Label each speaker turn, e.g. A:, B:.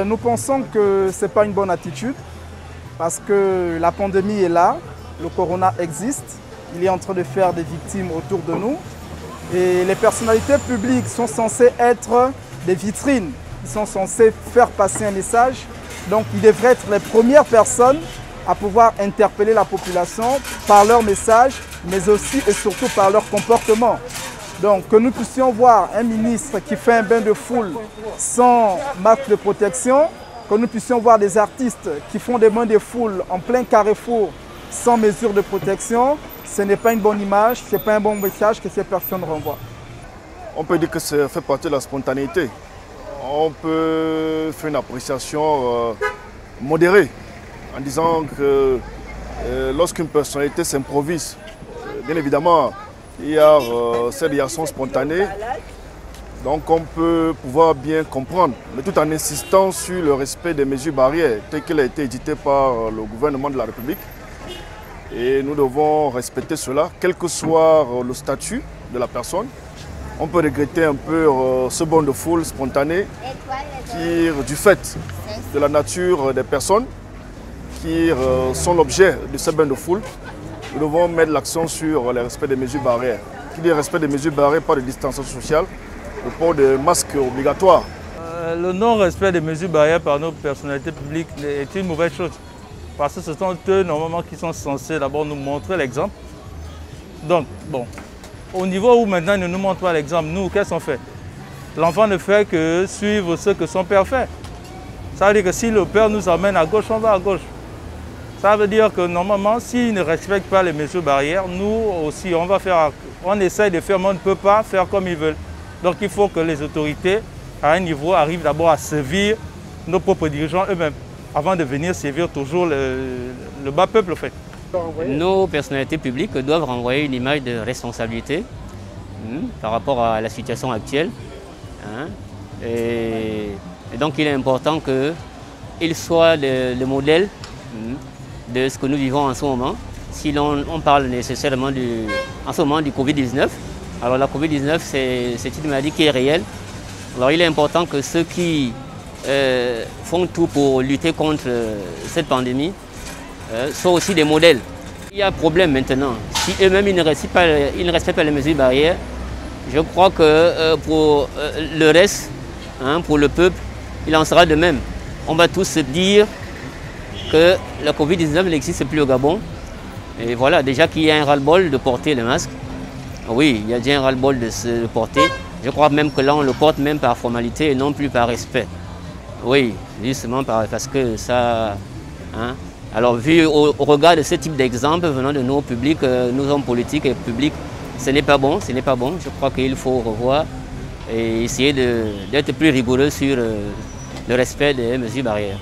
A: Nous pensons que ce n'est pas une bonne attitude parce que la pandémie est là, le corona existe, il est en train de faire des victimes autour de nous et les personnalités publiques sont censées être des vitrines, ils sont censés faire passer un message, donc ils devraient être les premières personnes à pouvoir interpeller la population par leur message, mais aussi et surtout par leur comportement. Donc que nous puissions voir un ministre qui fait un bain de foule sans masque de protection, que nous puissions voir des artistes qui font des bains de foule en plein carrefour sans mesure de protection, ce n'est pas une bonne image, ce n'est pas un bon message que ces personnes renvoient.
B: On peut dire que ça fait partie de la spontanéité. On peut faire une appréciation modérée en disant que lorsqu'une personnalité s'improvise, bien évidemment, il y a cette réaction spontanée, donc on peut pouvoir bien comprendre, mais tout en insistant sur le respect des mesures barrières telles qu'elles ont été éditées par le gouvernement de la République. Et nous devons respecter cela, quel que soit le statut de la personne. On peut regretter un peu ce bond de foule spontané qui, du fait de la nature des personnes qui sont l'objet de ce bain de foule, nous devons mettre l'accent sur le respect des mesures barrières. Qui dit respect des mesures barrières, pas de distanciation sociale, le port de masques obligatoire.
C: Le non-respect des mesures barrières par nos personnalités publiques est une mauvaise chose. Parce que ce sont eux, normalement, qui sont censés d'abord nous montrer l'exemple. Donc, bon, au niveau où maintenant ils ne nous montrent pas l'exemple, nous, qu'est-ce qu'on fait? L'enfant ne fait que suivre ce que son père fait. Ça veut dire que si le père nous amène à gauche, on va à gauche. Ça veut dire que normalement, s'ils ne respectent pas les mesures barrières, nous aussi, on essaye de faire, mais on ne peut pas faire comme ils veulent. Donc il faut que les autorités, à un niveau, arrivent d'abord à servir nos propres dirigeants eux-mêmes, avant de venir servir toujours le bas peuple, en fait.
D: Nos personnalités publiques doivent renvoyer une image de responsabilité par rapport à la situation actuelle. Et donc il est important qu'ils soient le modèle de ce que nous vivons en ce moment. Si on parle nécessairement en ce moment du Covid-19, alors la Covid-19 c'est une maladie qui est réelle. Alors il est important que ceux qui font tout pour lutter contre cette pandémie soient aussi des modèles. Il y a un problème maintenant. Si eux-mêmes ils ne respectent pas les mesures barrières, je crois que pour le reste, pour le peuple, il en sera de même. On va tous se dire que la Covid-19 n'existe plus au Gabon. Et voilà, déjà qu'il y a un ras-le-bol de porter le masque. Oui, il y a déjà un ras-le-bol de se porter. Je crois même que là, on le porte même par formalité et non plus par respect. Oui, justement parce que ça... Alors, vu au regard de ce type d'exemple venant de nos publics, nos hommes politiques et publics, ce n'est pas bon, ce n'est pas bon. Je crois qu'il faut revoir et essayer d'être plus rigoureux sur le respect des mesures barrières.